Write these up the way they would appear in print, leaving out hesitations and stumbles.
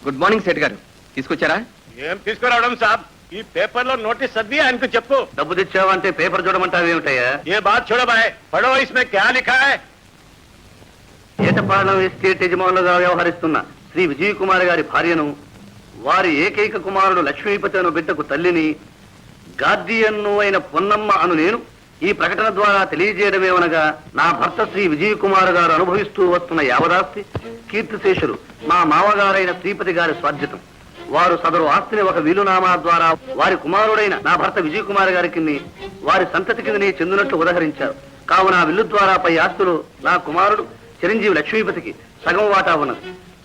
Good morning సేట్ గారు, తీసుకొచ్చారా? ఏం తీసుకురావడం సాబ్, ఈ పేపర్ లో నోటీస్ చదివి ఆయనకు చెప్పు. డబ్బు తెచ్చావంటే పేపర్ చూడమంటావు ఏమిటయ్యా? ఏ బాత్ చూడబాయ్, పడో ఇస్మే క్యా లిఖా హై? ఏటపాలెం ఎస్టేట్ యజమానులుగా వ్యవహరిస్తున్న శ్రీ విజయ్ కుమార్ గారి భార్యను, వారి ఏకైక కుమారుడు లక్ష్మీపతి అను బిడ్డకు తల్లిని, గార్డియన్ను అయిన పొన్నమ్మ అను నేను ఈ ప్రకటన ద్వారా తెలియజేయడమేమనగా, నా భర్త శ్రీ విజయ్ కుమార్ గారు అనుభవిస్తూ వస్తున్న యావదాస్తి కీర్తిశేషులు మా మామగారైన శ్రీపతి గారి స్వాధ్యతం. వారు సదరు ఆస్తిని ఒక వీలునామా ద్వారా వారి కుమారుడైన నా భర్త విజయ్ కుమార్ గారికి వారి సంతతి కిందనే చెందినట్లు ఉదహరించారు. కావున ఆ విల్లు ద్వారా పై ఆస్తులు నా కుమారుడు చిరంజీవి లక్ష్మీపతికి సగం వాటా ఉన్నది.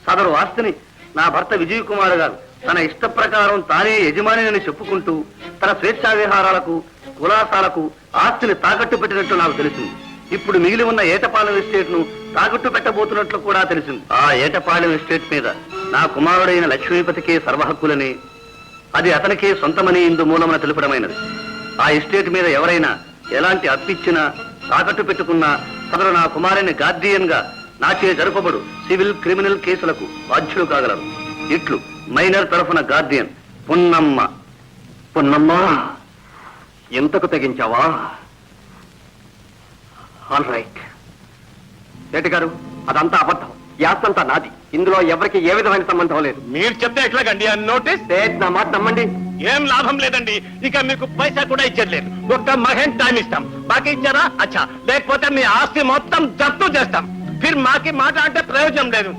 సదరు ఆస్తిని నా భర్త విజయ్ కుమార్ గారు తన ఇష్ట ప్రకారం తానే యజమానిని చెప్పుకుంటూ తన స్వేచ్ఛా విహారాలకు, కులాసాలకు ఆస్తిని తాకట్టు పెట్టినట్లు నాకు తెలిసింది. ఇప్పుడు మిగిలి ఉన్న ఏటపాలెం ఎస్టేట్ ను తాకట్టు పెట్టబోతున్నట్లు కూడా తెలిసింది. ఆ ఏటపాలెం ఎస్టేట్ మీద నా కుమారుడైన లక్ష్మీపతికే సర్వహక్కులని, అది అతనికే సొంతమని ఇందు మూలమున తెలుపడమైనది. ఆ ఎస్టేట్ మీద ఎవరైనా ఎలాంటి అప్పిచ్చినా తాకట్టు పెట్టుకున్నా సదరు నా కుమారుని గార్డియన్ గా నాచే జరపబడు సివిల్, క్రిమినల్ కేసులకు బాధ్యులు కాగలరు. ఇట్లు మైనర్ తరఫున గార్డియన్ పున్నమ్మ. పున్నమ్మ, ఎంతకు తెగించావా? All right. సేటు గారు, అదంతా అబద్ధం. యాస్తంతా నాది. ఇందులో ఎవరికి ఏ విధమైన సంబంధం లేదు. మీరు చెప్తే ఎట్లాగండి ఆ నోటీస్? నా మాట నమ్మండి. ఏం లాభం లేదండి, ఇక మీకు పైసా కూడా ఇచ్చట్లేదు. ఒక్క మహేన్ టైం ఇస్తాం, బాకీ ఇచ్చారా? అచ్చా, లేకపోతే మీ ఆస్తి మొత్తం జప్తు చేస్తాం. ఫిర్ మాకి మాట అంటే ప్రయోజనం లేదు.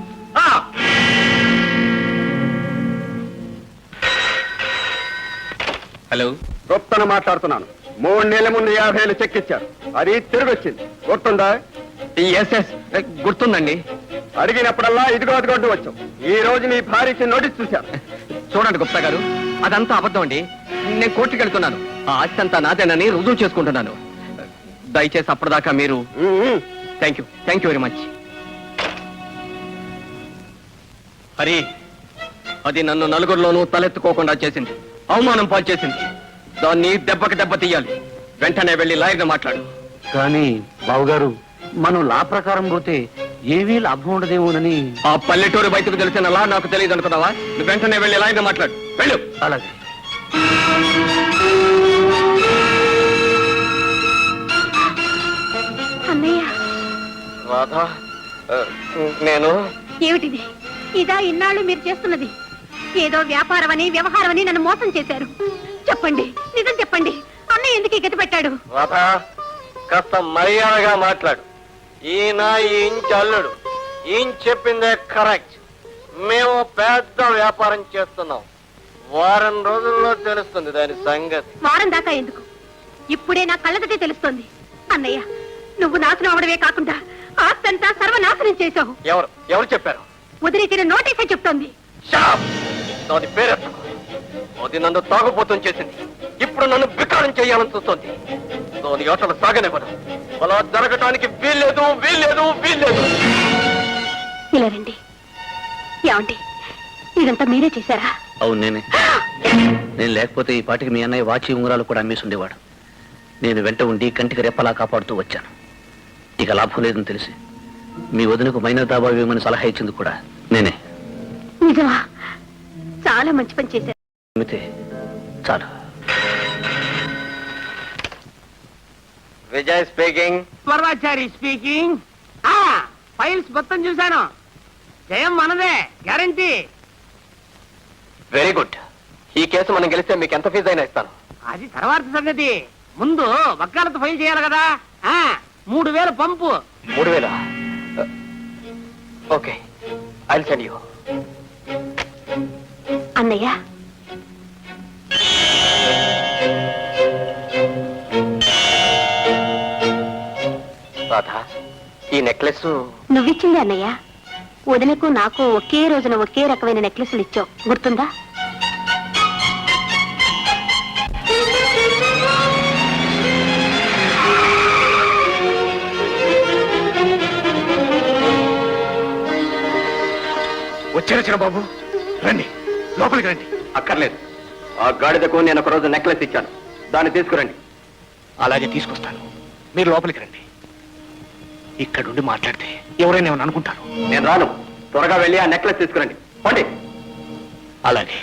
హలో, గొప్పను మాట్లాడుతున్నాను. 3 నెలల ముందు 50,000 చెక్ ఇచ్చారు. అది తిరిగి వచ్చింది. గుర్తుందా? ఎస్ ఎస్, గుర్తుందండి. అడిగినప్పుడల్లా ఇదిగో అదిగొడ్డు వచ్చాం. ఈ రోజు నీ భార్యకి నోటీస్ చూశారు. చూడండి గుప్తా గారు, అదంతా అబద్ధం అండి. నేను కోర్టుకి వెళ్తున్నాను. ఆ ఆస్తి అంతా నాదేనని రుజువు చేసుకుంటున్నాను. దయచేసి అప్పటిదాకా మీరు. Thank you very much. Hari, అది నన్ను నలుగురిలోనూ తలెత్తుకోకుండా చేసింది, అవమానం పాలు చేసింది. దాన్ని దెబ్బకి దెబ్బ తీయాలి. వెంటనే వెళ్లి లాయర్గా మాట్లాడు. కానీ బావుగారు, మనం లా ప్రకారం పోతే ఏమీ లాభం ఉండదేమోనని. ఆ పల్లెటూరు బయటకు తెలిసిన లా నాకు తెలియదు అనుకున్నావా? నువ్వు వెంటనే వెళ్లి లాయర్గా మాట్లాడు. వెళ్ళు. అలాగే. అన్నయ్య, రాధా, నేను ఏమిటిది? ఇదా ఇన్నాళ్ళు మీరు చేస్తున్నది? ఏదో వ్యాపారం అని, వ్యవహారం అని నన్ను మోసం చేశారు. చెప్పండి, నిజం చెప్పండి. అన్నయ్య ఎందుకు ఈ గతి పెట్టాడు? రాధా, కాస్త మర్యాదగా మాట్లాడు. ఈయన ఈ ఇంటి అల్లుడు. ఈయన చెప్పిందే కరెక్ట్. మేము పెద్ద వ్యాపారం చేస్తున్నాం. వారం రోజుల్లో తెలుస్తుంది దాని సంగతి. వారం దాకా ఎందుకు? ఇప్పుడే నా కళ్ళతోటే తెలుస్తోంది. అన్నయ్య, నువ్వు నాశనం అవడమే కాకుండా ఆస్తంతా సర్వనాశనం చేశావు. ఎవరు చెప్పారు? వదిలించిన నోటీసే చెప్తోంది. దాని పేరెత్తు. అది నన్ను తాగుబోతం చేసింది. ఇప్పుడు నన్ను వికారం చేయాలని చూస్తోంది. దాని ఆటలు సాగనివ్వను. అలా జరగటానికి వీల్లేదు. ఇలా రండి. ఏమండి, ఇదంతా మీరే చేశారా? అవును, నేనే. నేను లేకపోతే ఈ పాటికి మీ అన్నయ్య వాచి ఉంగరాలు కూడా అమ్మేసి ఉండేవాడు. నేను వెంట ఉండి కంటికి రెప్పలా కాపాడుతూ వచ్చాను. ఇక లాభం లేదని తెలిసి మీ వదినకు మైనర్ దాబా వేయమని సలహా ఇచ్చింది కూడా నేనే. నిజమా? చాలా మంచి పని చేశారు. చాలు. విజయ్ స్పీకింగ్. పర్వాచారి స్పీకింగ్. ఫైల్స్ మొత్తం చూశాను. జయం మనదే, గ్యారంటీ. Very good. ఈ కేసు మనం గెలిస్తే మీకు ఎంత ఫీజు అయినా ఇస్తాను. అది తర్వాత సంగతి. ముందు వక్కాలతో ఫైల్ చేయాలి కదా. 3,000 పంపు. 3,000? Okay, I'll send you. అన్నయ్య, రాధా, ఈ నెక్లెస్ నువ్విచ్చింది అన్నయ్య. వదినకు నాకు ఒకే రోజున ఒకే రకమైన నెక్లెస్లు ఇచ్చావు, గుర్తుందా? వచ్చారా బాబు? రండి, లోపలికి రండి. అక్కర్లేదు. ఆ గాడిదకు నేను ఒక రోజు నెక్లెస్ ఇచ్చాను. దాన్ని తీసుకురండి. అలాగే తీసుకొస్తాను. మీరు లోపలికి రండి. ఇక్కడుండి మాట్లాడితే ఎవరైనా ఏమని అనుకుంటారు. నేను రాను. త్వరగా వెళ్ళి ఆ నెక్లెస్ తీసుకురండి. పండి. అలాగే.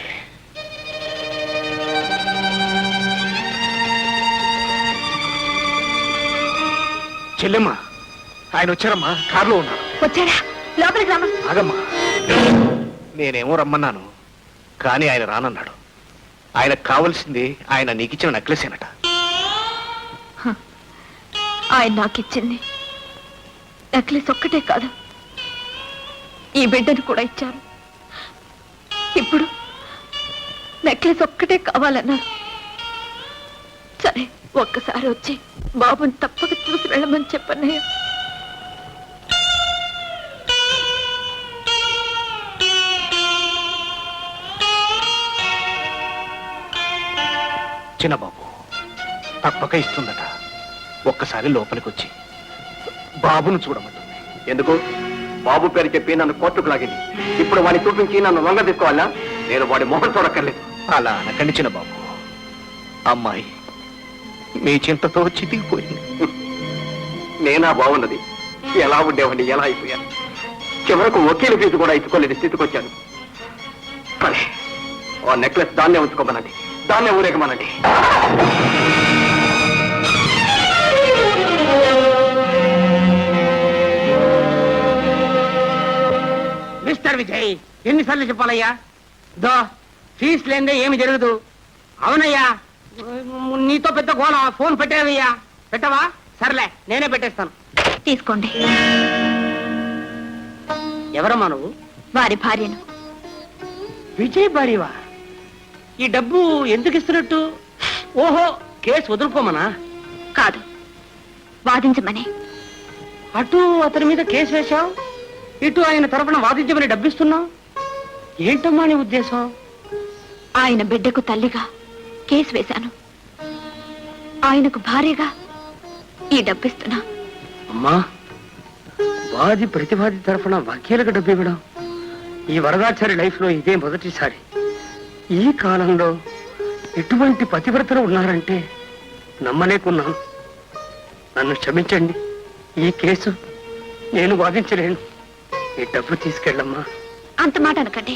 చెల్లెమ్మా, ఆయన వచ్చారమ్మా, కారులో ఉన్నారు. వచ్చాడా? లోపలికి రామా. ఆగమ్మా, నేనేమో రమ్మన్నాను, కానీ ఆయన రానన్నాడు. ఆయనకు కావలసింది ఆయన నీకిచ్చిన నెక్లెసేనట. ఆయన నాకిచ్చింది నెక్లెస్ ఒక్కటే కాదు, ఈ బిడ్డను కూడా ఇచ్చారు. ఇప్పుడు నెక్లెస్ ఒక్కటే కావాలన్నారు. సరే, ఒక్కసారి వచ్చి బాబుని తప్పక చూసి వెళ్ళమని చెప్పన్నయ్య. చిన్నబాబు తప్పక ఇస్తుందట. ఒక్కసారి లోపలికి వచ్చి బాబును చూడమంటుంది. ఎందుకు? బాబు పేరు చెప్పి నన్ను కోర్టుకు లాగింది. ఇప్పుడు వాడిని చూపించి నన్ను లొంగ తీసుకోవాలా? నేను వాడి మొహం చూడక్కర్లేదు. అలా అనకండి చిన్నబాబు. అమ్మాయి మీ చింతతో చితికిపోయింది. నేనా బాగున్నది? ఎలా ఉండేవాడిని, ఎలా అయిపోయాను? చివరకు వకీలు ఫీజు కూడా ఇచ్చుకోలేని స్థితికి వచ్చాను. కానీ ఆ నెక్లెస్ దాన్నే ఉంచుకోమనండి, దాన్నే ఊరేగమనండి. మిస్టర్ విజయ్, ఎన్నిసార్లు చెప్పాలయ్యా? దో ఫీజు లేదే ఏమి జరగదు. అవునయ్యా, నీతో పెద్ద గోళ. ఫోన్ పెట్టావయ్యా. పెట్టవా? సర్లే, నేనే పెట్టేస్తాను. తీసుకోండి. ఎవరమ్మా నువ్వు? వారి భార్యను. విజయ్ భార్యవా? ఈ డబ్బు ఎందుకు ఇస్తున్నట్టు? ఓహో, కేసు వదులుకోమనా? కాదు, వాదించమని. అటు అతని మీద కేసు వేశావు, ఇటు ఆయన తరపున వాదించమని డబ్బిస్తున్నావు. ఏంటమ్మా నీ ఉద్దేశం? ఆయన బిడ్డకు తల్లిగా కేసు వేశాను, ఆయనకు భార్యగా ఈ డబ్బిస్తున్నా. అమ్మా, వాది ప్రతివాది తరఫున వకీలకు డబ్బు ఇవ్వడం ఈ వరదాచారి లైఫ్ లో ఇదే మొదటిసారి. ఈ కాలంలో ఎటువంటి పతివ్రతలు ఉన్నారంటే నమ్మలేకున్నాను. నన్ను క్షమించండి, ఈ కేసు నేను వాదించలేను. ఈ డబ్బు తీసుకెళ్ళమ్మా. అంత మాట అనకండి,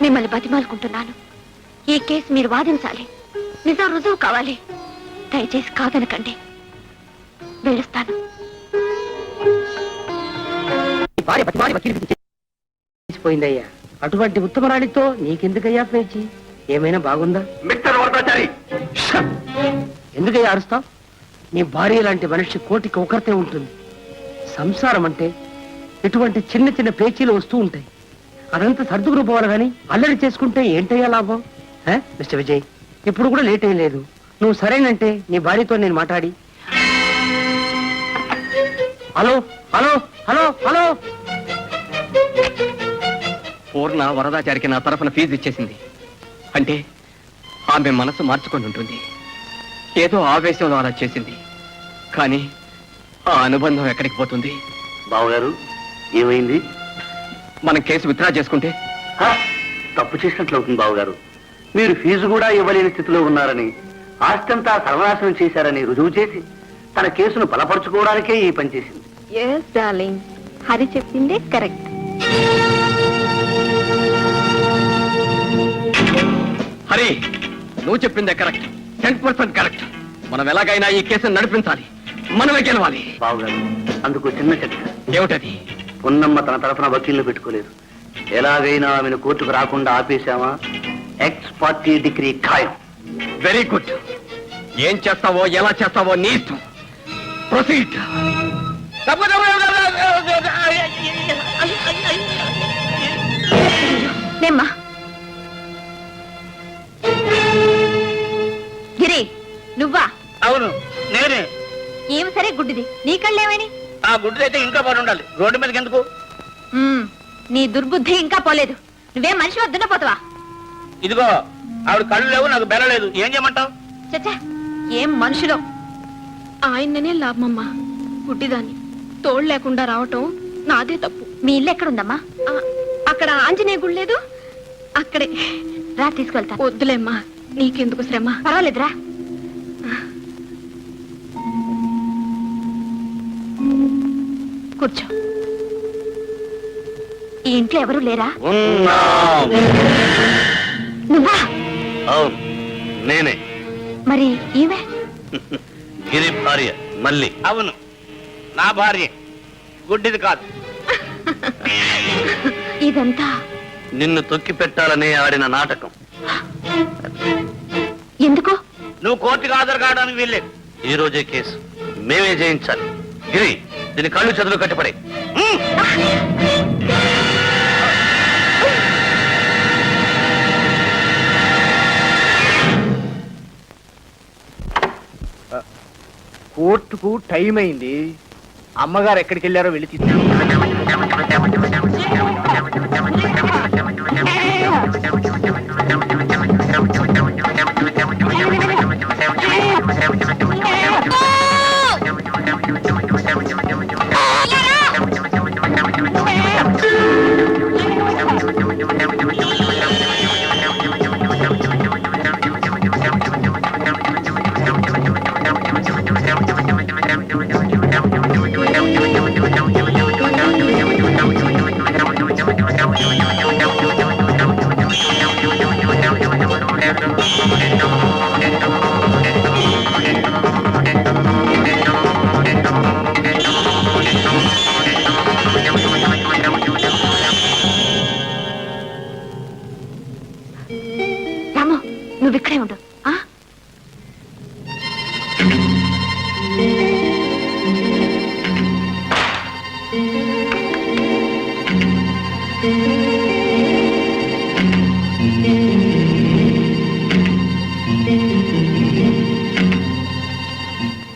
మిమ్మల్ని బతిమాలుకుంటున్నాను. ఈ కేసు మీరు వాదించాలి, నిజం రుజువు కావాలి. దయచేసి కాదనకండి, వెళ్ళిస్తాను. పోయిందయ్యా. అటువంటి ఉత్తమరాడితో నీకెందుకయ్యా పేచి? ఏమైనా బాగుందా? మిస్టర్ వరదాచారి, ఎందుకయ్యా అరుస్తావు? నీ భార్య లాంటి మనిషి కోటికి ఒకరితే ఉంటుంది. సంసారం అంటే ఇటువంటి చిన్న చిన్న పేచీలు వస్తూ ఉంటాయి. అదంతా సర్దుకుని పోవాలి కానీ అల్లరి చేసుకుంటే ఏంటయ్యా లాభం? మిస్టర్ విజయ్, ఇప్పుడు కూడా లేట్ ఏం లేదు. నువ్వు సరేనంటే నీ భార్యతో నేను మాట్లాడి. హలో హలో హలో హలో, పూర్ణ వరదాచారికి నా తరఫున ఫీజు ఇచ్చేసింది. అంటే ఆమె మనసు మార్చుకొని ఉంటుంది. ఏదో ఆవేశంలో అలా చేసింది. కానీ ఆ అనుబంధం ఎక్కడికి పోతుంది? బావగారు, ఏమైంది? మనం కేసు విత్డ్రా చేసుకుంటే తప్పు చేసినట్లు అవుతుంది బావగారు. మీరు ఫీజు కూడా ఇవ్వలేని స్థితిలో ఉన్నారని, ఆస్తంతా సర్వనాశనం చేశారని రుజువు చేసి తన కేసును బలపరుచుకోవడానికే ఈ పని చేసింది. ఎస్ డార్లింగ్, హరి చెప్పిందే కరెక్ట్. హరి, నువ్వు చెప్పిందే కరెక్ట్, 10% కరెక్ట్. మనం ఎలాగైనా ఈ కేసును నడిపించాలి, మనమే గెలవాలి. బావగారు, అందుకు చిన్న చర్చ. ఏమిటది? పొన్నమ్మ తన తరఫున వకీల్ని పెట్టుకోలేదు. ఎలాగైనా ఆమెను కోర్టుకు రాకుండా ఆపేశామా, ఎక్స్ పార్టీ డిగ్రీ ఖాయం. Very good. ఏం చేస్తావో ఎలా చేస్తావో నీ ఇష్టం. ప్రొసీడ్. నేమ్మా గిరి, నువ్వా? అవును, నేనే. ఏం సరే గుడ్డిది, నీ కళ్ళేమని? ఆ గుడ్డు అయితే ఇంకా పడి ఉండాలి. రోడ్డు మీదకి ఎందుకు? నీ దుర్బుద్ధి ఇంకా పోలేదు. నువ్వేం మనిషి వద్దున పోతావా? ఇదిగో, ఆవిడ కళ్ళు లేవు, నాకు బెల్ల లేదు. ఏం చేయమంటావు? చచ్చా, ఏం మనుషులో. ఆయన్ననే లాభమమ్మా. గుడ్డిదాన్ని తోడు లేకుండా రావటం నాదే తప్పు. మీ ఇల్లు ఎక్కడుందమ్మా? అక్కడ ఆంజనేయ గుడి లేదు, అక్కడే. రా, తీసుకెళ్తా. వద్దులేమ్మా, నీకెందుకు శ్రమ. పర్వాలేదురా. కూర్చో. ఈ ఇంట్లో ఎవరూ లేరా? ఉన్నాం. నువ్వా? అవును, నేనే. మరి ఈమె? గిరి భార్య మళ్ళీ. అవును, నా భార్య. గుడ్డిది కాదు. ఇదంతా నిన్ను తొక్కి పెట్టాలనే ఆడిన నాటకం. ఎందుకు? నువ్వు కోర్టుకు హాజరు కావడానికి వీల్లేదు. ఈ రోజే కేసు మేమే జయించాలి. గిరి, దీని కళ్ళు చెదులు కట్టిపడే. కోర్టుకు టైం అయింది. అమ్మగారు ఎక్కడికి వెళ్ళారో వెళ్ళి తీసుకు. రాము, నువ్వు ఇక్కడే ఉండు.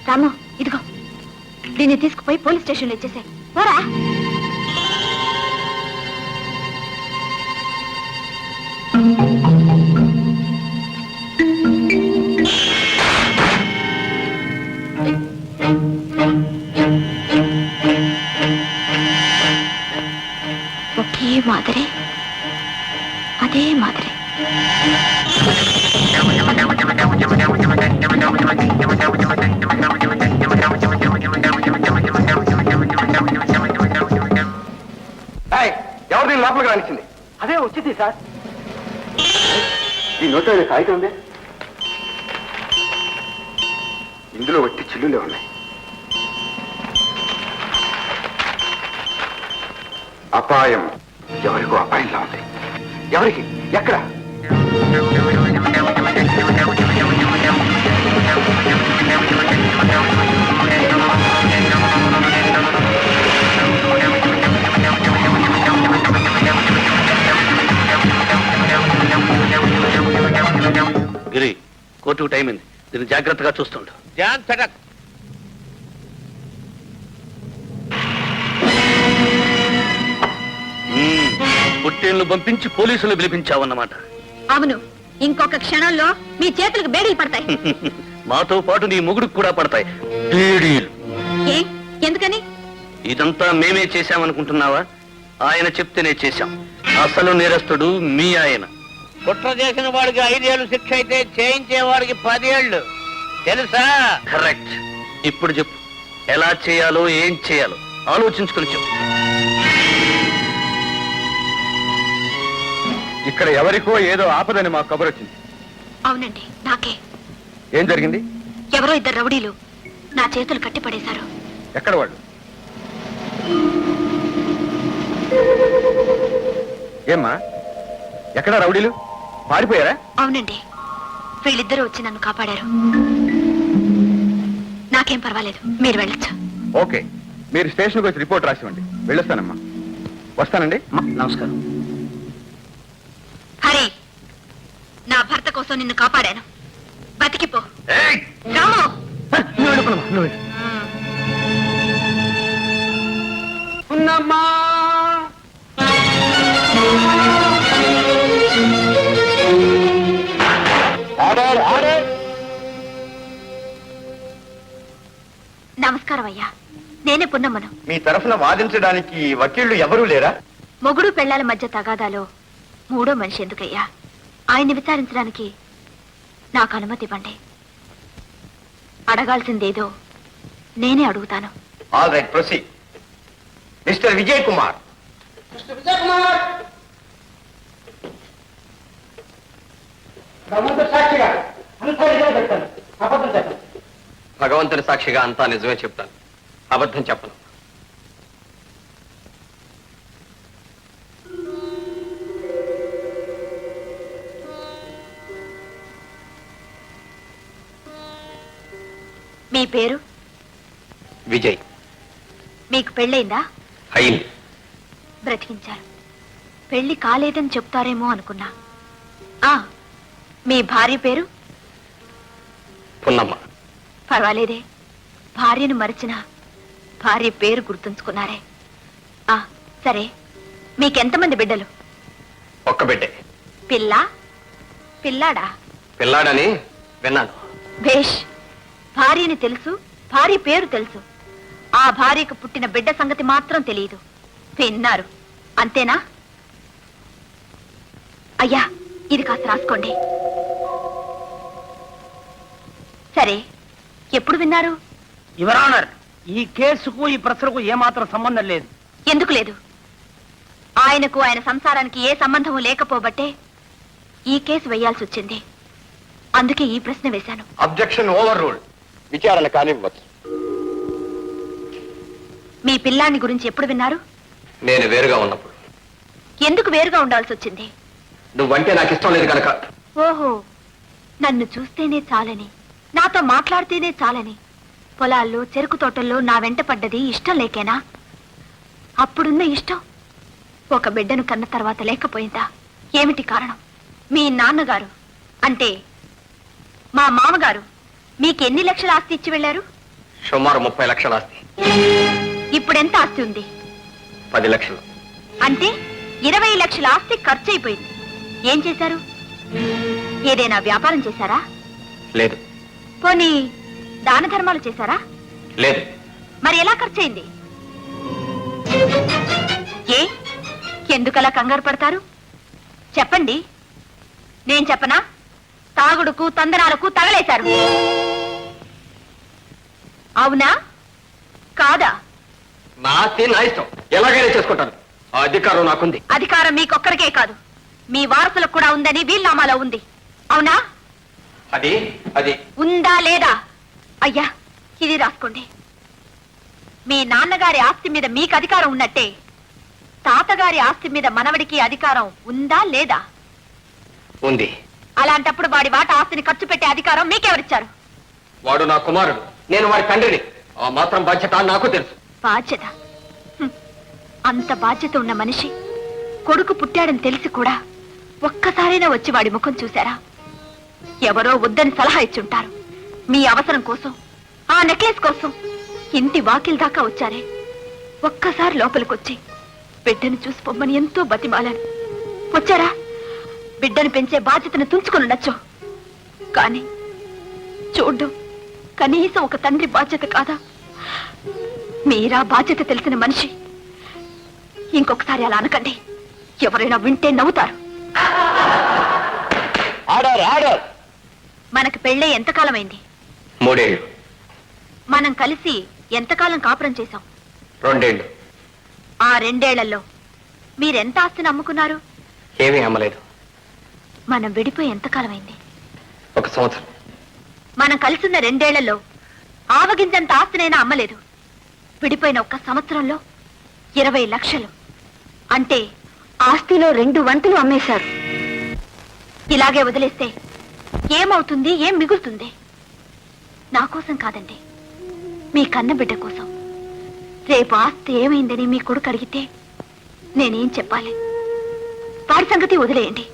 రాము, ఇదిగో దీన్ని తీసుకుపోయి పోలీస్ స్టేషన్లో ఇచ్చేసాయి. పోరా. ఒకే మాదిరి, అదే మాదిరి. ఎవరు దీని లోపలికి రానిచ్చింది? అదే వచ్చింది సార్. ఈ నోట్లో కాగితం ఉంది. ఇందులో వట్టి చిల్లులే ఉన్నాయి. అపాయం. ఎవరికో అపాయంలా ఉంది. ఎవరికి? ఎక్కడ? గిరి, కోర్టుకు టైం అయింది. దీన్ని జాగ్రత్తగా చూస్తుండు. పుట్టేళ్లు పంపించి పోలీసులు పిలిపించావన్నమాట. అవును, ఇంకొక క్షణంలో మీ చేతులకు బేడీలు పడతాయి. మాతో పాటు నీ మొగుడికి కూడా పడతాయి బేడీలు. ఎందుకని? ఇదంతా మేమే చేశామనుకుంటున్నావా? ఆయన చెప్తేనే చేశాం. అసలు నేరస్తుడు మీ ఆయన. కుట్ర చేసిన వాడికి 5 ఏళ్ళు శిక్ష అయితే చేయించేవాడికి 10 ఏళ్ళు. తెలుసా? కరెక్ట్. ఇప్పుడు చెప్పు, ఎలా చేయాలో ఏం చేయాలో ఆలోచించుకుని చెప్పు. ఇక్కడ ఎవరికో ఏదో ఆపదని మాకు కబురు వచ్చింది. అవునండి, నాకే. ఏం జరిగింది? ఎవరో 2 రౌడీలు నా చేతులు కట్టిపడేశారు. ఎక్కడ వాళ్ళు? ఏమ్మా, ఎక్కడ రౌడీలు? పారిపోయారా? అవునండి, వీళ్ళిద్దరూ వచ్చి నన్ను కాపాడారు. నాకేం పర్వాలేదు, మీరు వెళ్ళొచ్చు. ఓకే, మీరు స్టేషన్కి వచ్చి రిపోర్ట్ రాసివ్వండి. వెళ్ళొస్తానమ్మా. వస్తానండి. నమస్కారం. హరి, నా భర్త కోసం నిన్ను కాపాడాను. బతికిపో. రాము. ఉన్నమ్మా. నమస్కారం అయ్యా, నేనే పున్నమ్మను. మీ తరఫున వాదించడానికి వకీళ్లు ఎవరూ లేరా? మొగుడు పెళ్లాల మధ్య తగాదాలో 3వ మనిషి ఎందుకయ్యా? ఆయన్ని విచారించడానికి నాకు అనుమతి ఇవ్వండి. అడగాల్సిందేదో నేనే అడుగుతాను. All right, proceed. Mister Vijay Kumar. సాక్షిగా అంతా నిజమే చెప్తాను, అబద్ధం చెప్పను. భగవంతుని సాక్షిగా అంతా నిజమే చెప్తాను, అబద్ధం చెప్పను. మీ పేరు? విజయ్. మీకు పెళ్ళైందా? అయింది. బ్రతికించారు. పెళ్లి కాలేదని చెప్తారేమో అనుకున్నా. ఆ మీ భార్య పేరు? పున్నమ్మ. పర్వాలేదే, భార్యను మరిచిన భార్య పేరు గుర్తుంచుకున్నారే. ఆ సరే, మీకెంతమంది బిడ్డలు? ఒక్క బిడ్డే. పిల్ల పిల్లాడా? పిల్లాడని విన్నాను. భేష్. భార్యని తెలుసు, భార్య పేరు తెలుసు. ఆ భార్యకు పుట్టిన బిడ్డ సంగతి మాత్రం తెలియదు. విన్నారు అంతేనా? అయ్యా, ఇది కాస్త రాసుకోండి. సరే, ఎప్పుడు విన్నారు? యువర్ ఆనర్, ఈ కేసుకు ఈ ప్రశ్నకు ఏమాత్రం సంబంధం లేదు. ఎందుకు లేదు? ఆయనకు ఆయన సంసారానికి ఏ సంబంధము లేకపోబట్టే ఈ కేసు వేయాల్సి వచ్చింది. అందుకే ఈ ప్రశ్న వేశాను. Objection over ruled. విచారణ కానివ్వచ్చు. మీ పిల్లాన్ని గురించి ఎప్పుడు విన్నారు? నేను వేరుగా ఉన్నప్పుడు. ఎందుకు వేరుగా ఉండాల్సి వచ్చింది? నువ్వంటే నాకు ఇష్టం లేదు కనుక. ఓహో, నన్ను చూస్తేనే చాలని, నాతో మాట్లాడితేనే చాలని పొలాల్లో చెరుకు తోటల్లో నా వెంట పడ్డది ఇష్టం లేకేనా? అప్పుడున్న ఇష్టం ఒక బిడ్డను కన్న తర్వాత లేకపోయిందా? ఏమిటి కారణం? మీ నాన్నగారు అంటే మా మామగారు మీకెన్ని లక్షల ఆస్తి ఇచ్చి వెళ్ళారు? సుమారు 30 లక్షల ఆస్తి. ఇప్పుడెంత ఆస్తి ఉంది? 10 లక్షలు. అంటే 20 లక్షల ఆస్తి ఖర్చు అయిపోయింది. ఏం చేశారు? ఏదైనా వ్యాపారం చేశారా? లేదు. పోనీ దాన ధర్మాలు చేశారా? లేదు. మరి ఎలా ఖర్చయింది? ఏ ఎందుకలా కంగారు పడతారు? చెప్పండి. నేను చెప్పనా? తాగుడుకు తందనాలకు తగలేశారు. అవునా కాదా? నా ఆస్తి నా ఇష్టం, ఎలాగైనా చేసుకుంటాను. ఆ అధికారం నాకుంది. అధికారం మీకొక్కరికే కాదు, మీ వారసులకు కూడా ఉందని వీల్నామాలో ఉంది. అవునా? అది అది ఉందా లేదా? అయ్యా, ఇది రాసుకోండి. మీ నాన్నగారి ఆస్తి మీద మీకు అధికారం ఉన్నట్టే తాతగారి ఆస్తి మీద మనవడికి అధికారం ఉందా లేదా? ఉంది. అలాంటప్పుడు వాడి వాట ఆస్తిని ఖర్చు పెట్టే అధికారం మీకెవరిచ్చారు? వాడు నా కుమారుడు, నేను వాడి తండ్రిని. ఆ మాత్రం బాధ్యత నాకు తెలుసు. బాధ్యత? హ్మ్. అంత బాధ్యత ఉన్న మనిషి కొడుకు పుట్టాడని తెలిసి కూడా ఒక్కసారైనా వచ్చి వాడి ముఖం చూశారా? ఎవరో వద్దని సలహా ఇచ్చుంటారు. మీ అవసరం కోసం, ఆ నెక్లెస్ కోసం ఇంటి వాకిల్ దాకా వచ్చారే. ఒక్కసారి లోపలికొచ్చి బిడ్డను చూసి పొమ్మని ఎంతో బతిమాలాను. వచ్చారా? బిడ్డను పెంచే బాధ్యతను తుంచుకొని ఉండొచ్చు, కానీ చూడ్డం కనీసం ఒక తండ్రి బాధ్యత కాదా? మీరా బాధ్యత తెలిసిన మనిషి ఇంకొకసారి అలా అనకండి. ఎవరైనా వింటే నవ్వుతారు. Order order. మనకు పెళ్ళే ఎంతకాలమైంది? 3 ఏళ్ళు. మనం కలిసి ఎంతకాలం కాపురం చేశాం? 2 ఏళ్ళు. ఆ 2 ఏళ్లలో మీరెంత ఆస్తిని అమ్ముకున్నారు? ఏమీ అమ్మలేదు. మనం విడిపోయి ఎంతకాలమైంది? 1 సంవత్సరం. మనం కలిసిన 2 ఏళ్లలో ఆవగింజంత ఆస్తినైనా అమ్మలేదు. విడిపోయిన 1 సంవత్సరంలో 20 లక్షలు. అంటే ఆస్తిలో 2 వంతులు అమ్మేశారు. ఇలాగే వదిలేస్తే ఏమవుతుంది? ఏం మిగులుతుంది? నా కోసం కాదండి, మీ కన్న బిడ్డ కోసం. రేపు ఆస్తి ఏమైందని మీ కొడుకు అడిగితే నేనేం చెప్పాలి? వాడి సంగతి వదిలేయండి.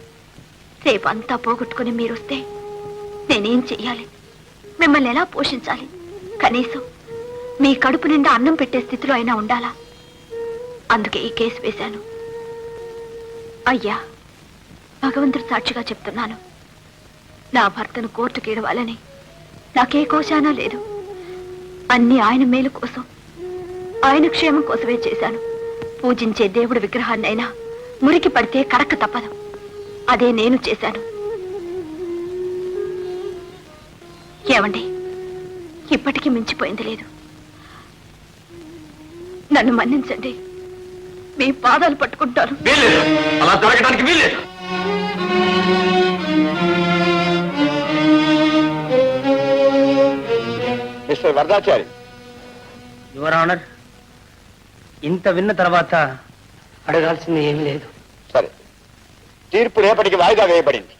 రేపు అంతా పోగొట్టుకుని మీరొస్తే నేనేం చెయ్యాలి? మిమ్మల్ని ఎలా పోషించాలి? కనీసం మీ కడుపు నిండా అన్నం పెట్టే స్థితిలో అయినా ఉండాలా? అందుకే ఈ కేసు వేశాను. అయ్యా, భగవంతుడు సాక్షిగా చెప్తున్నాను, నా భర్తను కోర్టుకి ఇడవాలని నాకే కోశానా లేదు. అన్ని ఆయన మేలు కోసం, ఆయన క్షేమం కోసమే చేశాను. పూజించే దేవుడి విగ్రహాన్నైనా మురికి పడితే కడక తప్పదు. అదే నేను చేశాను. ఏమండి, ఇప్పటికీ మించిపోయింది లేదు. నన్ను మన్నించండి. మీ పాదాలు పట్టుకుంటాను. వీల్లేదు, అలా జరగడానికి వీల్లేదు. మిస్టర్ వరదాచారి. యువర్ ఆనర్, ఇంత విన్న తర్వాత అడగాల్సింది ఏమీ లేదు. సరే, తీర్పు రేపటికి వాయిదా వేయబడింది.